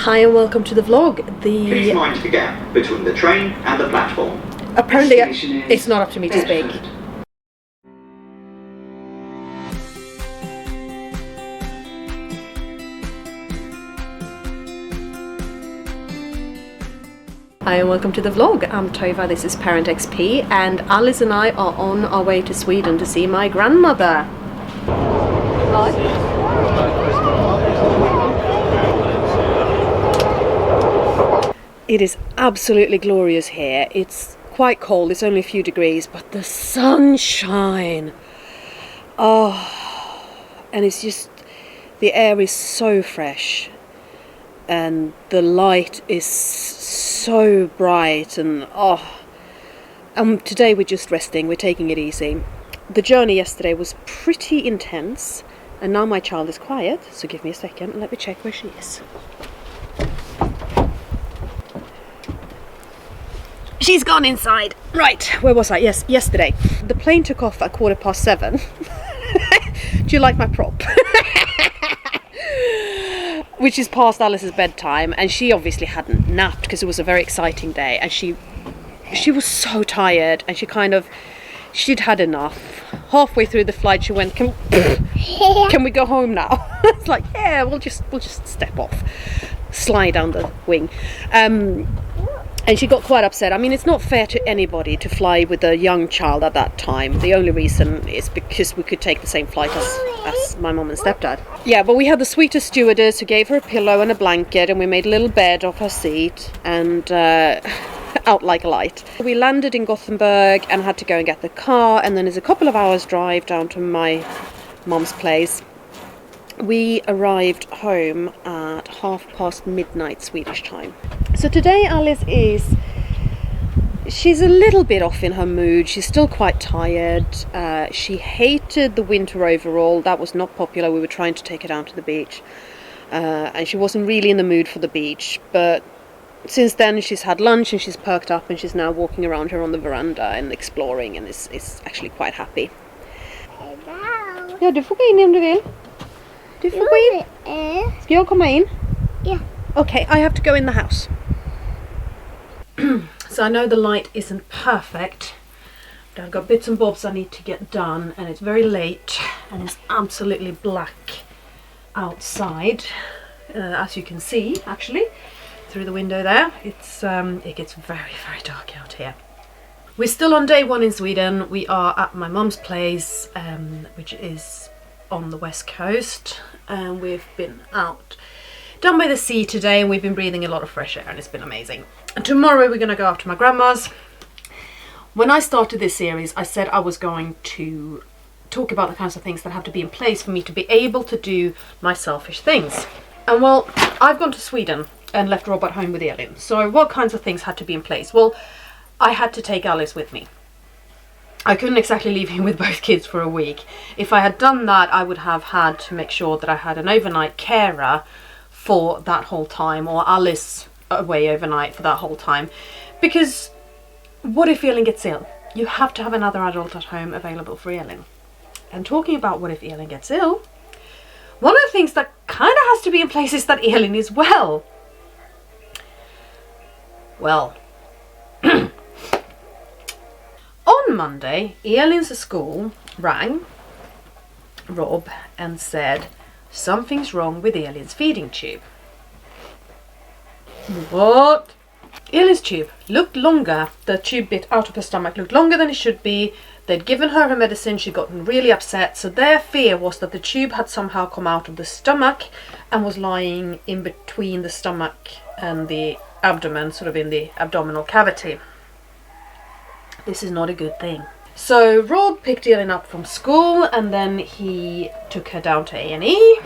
Hi and welcome to the vlog. Please mind the gap between the train and the platform. Apparently it's not up to me to speak. Hi and welcome to the vlog. I'm Tova, this is ParentXP, and Alice and I are on our way to Sweden to see my grandmother. It is absolutely glorious here. It's quite cold, it's only a few degrees, but the sunshine! Oh, and it's just, the air is so fresh and the light is so bright, and today we're just resting, we're taking it easy. The journey yesterday was pretty intense, and now my child is quiet, so give me a second and let me check where she is. She's gone inside. Right, where was I? Yes, yesterday. The plane took off at 7:15. Do you like my prop? Which is past Alice's bedtime, and she obviously hadn't napped because it was a very exciting day, and she was so tired, and she'd had enough. Halfway through the flight she went, can we go home now? It's like, yeah, we'll just step off, slide down the wing. And she got quite upset. I mean, it's not fair to anybody to fly with a young child at that time. The only reason is because we could take the same flight as my mum and stepdad. Yeah, but we had the sweetest stewardess who gave her a pillow and a blanket, and we made a little bed off her seat, and out like a light. We landed in Gothenburg and had to go and get the car, and then it's a couple of hours drive down to my mum's place. We arrived home at midnight Swedish time. So today Alice she's a little bit off in her mood. She's still quite tired. She hated the winter overall. That was not popular. We were trying to take her down to the beach. And she wasn't really in the mood for the beach. But since then she's had lunch and she's perked up, and she's now walking around here on the veranda and exploring, and is actually quite happy. Hello. Ja, du får gå in om du vill. Du får gå in. Ska jag komma in? Yeah. Okay, I have to go in the house. So I know the light isn't perfect, but I've got bits and bobs I need to get done, and it's very late and it's absolutely black outside, as you can see actually through the window there. It gets very, very dark out here. We're still on day one in Sweden. We are at my mum's place, which is on the west coast, and we've been out down by the sea today, and we've been breathing a lot of fresh air, and it's been amazing. And tomorrow we're going to go up to my grandma's. When I started this series, I said I was going to talk about the kinds of things that have to be in place for me to be able to do my selfish things. And well, I've gone to Sweden and left Rob at home with Elin. So what kinds of things had to be in place? Well, I had to take Alice with me. I couldn't exactly leave him with both kids for a week. If I had done that, I would have had to make sure that I had an overnight carer for that whole time, or Alice away overnight for that whole time. Because what if Elin gets ill? You have to have another adult at home available for Elin. And talking about what if Elin gets ill, one of the things that kind of has to be in place is that Elin is well. Well, on Monday, Elin's school rang Rob and said something's wrong with Elin's feeding tube. What? Elin's tube looked longer. The tube bit out of her stomach looked longer than it should be. They'd given her medicine. She'd gotten really upset. So their fear was that the tube had somehow come out of the stomach and was lying in between the stomach and the abdomen, sort of in the abdominal cavity. This is not a good thing. So Rob picked Elin up from school, and then he took her down to A&E.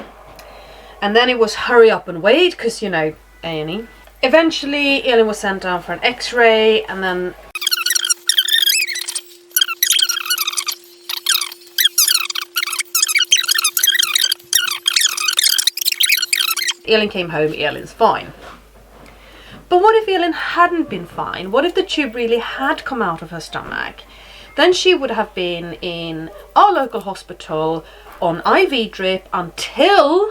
And then it was hurry up and wait, because, you know, A&E. Eventually, Elin was sent down for an X-ray, and then Elin came home. Elin's fine. But what if Elin hadn't been fine? What if the tube really had come out of her stomach? Then she would have been in our local hospital on IV drip until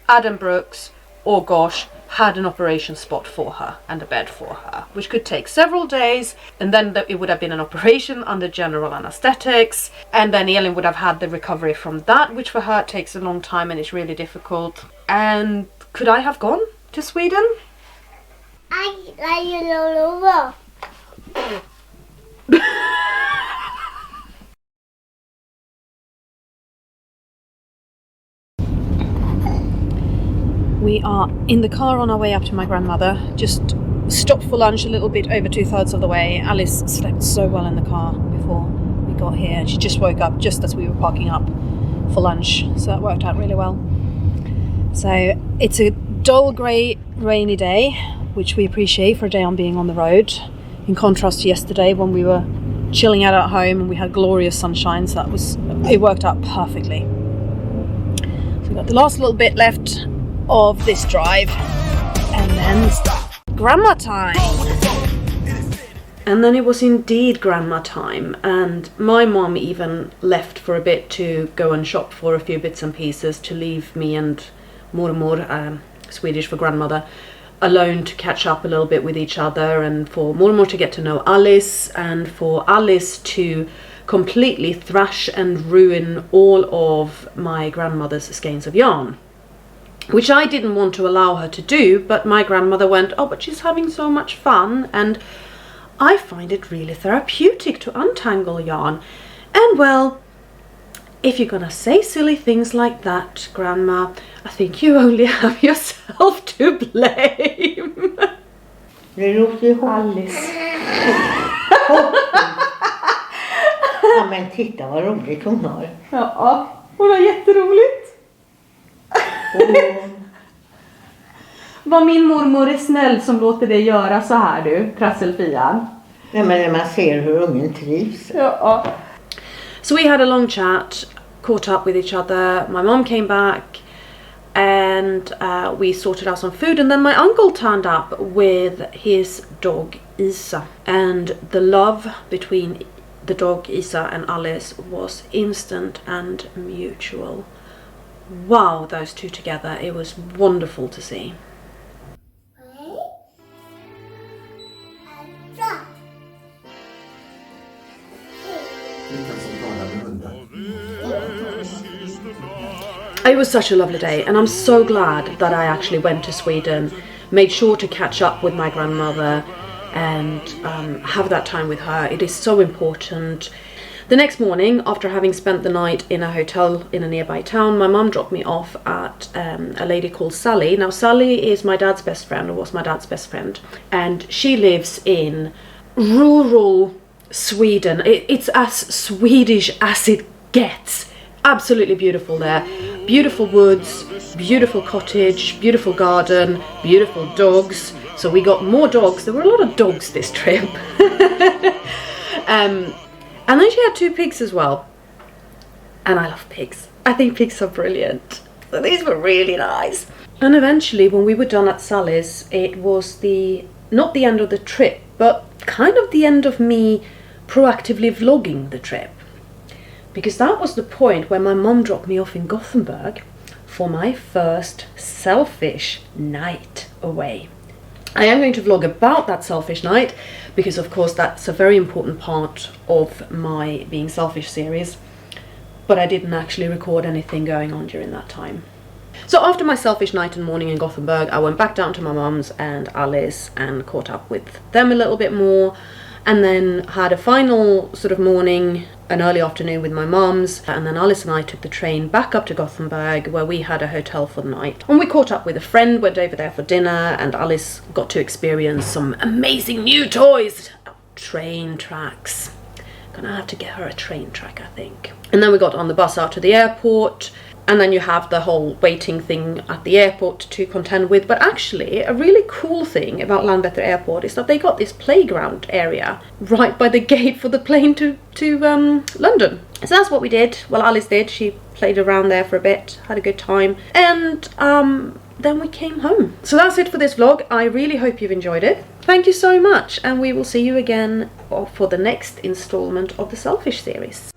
Adam Brooks, oh gosh, had an operation spot for her and a bed for her, which could take several days, and then it would have been an operation under general anesthetics, and then Elin would have had the recovery from that, which for her takes a long time and is really difficult. And could I have gone to Sweden? We are in the car on our way up to my grandmother. Just stopped for lunch a little bit over 2/3 of the way. Alice slept so well in the car before we got here. She just woke up just as we were parking up for lunch, so that worked out really well. So it's a dull grey rainy day, which we appreciate for a day on being on the road, in contrast to yesterday when we were chilling out at home and we had glorious sunshine. So it worked out perfectly. So we've got the last little bit left of this drive, and then grandma time. And then it was indeed grandma time, and my mom even left for a bit to go and shop for a few bits and pieces, to leave me and mormor, Swedish for grandmother, alone to catch up a little bit with each other, and for mormor to get to know Alice, and for Alice to completely thrash and ruin all of my grandmother's skeins of yarn, which I didn't want to allow her to do, but my grandmother went, "Oh, but she's having so much fun," and I find it really therapeutic to untangle yarn. And well, if you're gonna say silly things like that, Grandma, I think you only have yourself to blame. Det låter ju Alice. Ja, men titta vad roligt hon har. Ja, hon har jätteroligt. Vad min mormor är snäll som låter dig göra så här, du, trasselfian. Ja, men när man ser hur ungen trivs. Ja. So we had a long chat, caught up with each other. My mom came back and we sorted out some food, and then my uncle turned up with his dog Isa, and the love between the dog Isa and Alice was instant and mutual. Wow, those two together, it was wonderful to see. It was such a lovely day, and I'm so glad that I actually went to Sweden, made sure to catch up with my grandmother and have that time with her. It is so important. The next morning, after having spent the night in a hotel in a nearby town, my mum dropped me off at a lady called Sally. Now, Sally is my dad's best friend, or was my dad's best friend, and she lives in rural Sweden. It's as Swedish as it gets. Absolutely beautiful there. Beautiful woods, beautiful cottage, beautiful garden, beautiful dogs. So we got more dogs. There were a lot of dogs this trip. And then she had 2 pigs as well. And I love pigs. I think pigs are brilliant. So these were really nice. And eventually, when we were done at Sally's, it was not the end of the trip, but kind of the end of me proactively vlogging the trip. Because that was the point where my mom dropped me off in Gothenburg for my first selfish night away. I am going to vlog about that selfish night, because of course that's a very important part of my Being Selfish series, but I didn't actually record anything going on during that time. So after my selfish night and morning in Gothenburg, I went back down to my mum's and Alice and caught up with them a little bit more, and then had a final sort of morning, an early afternoon with my mum's, and then Alice and I took the train back up to Gothenburg, where we had a hotel for the night. And we caught up with a friend, went over there for dinner, and Alice got to experience some amazing new toys. Train tracks. Gonna have to get her a train track, I think. And then we got on the bus out to the airport, and then you have the whole waiting thing at the airport to contend with. But actually, a really cool thing about Landvetter Airport is that they got this playground area right by the gate for the plane to London. So that's what we did. Well, Alice did. She played around there for a bit, had a good time, and then we came home. So that's it for this vlog. I really hope you've enjoyed it. Thank you so much, and we will see you again for the next installment of the Selfish series.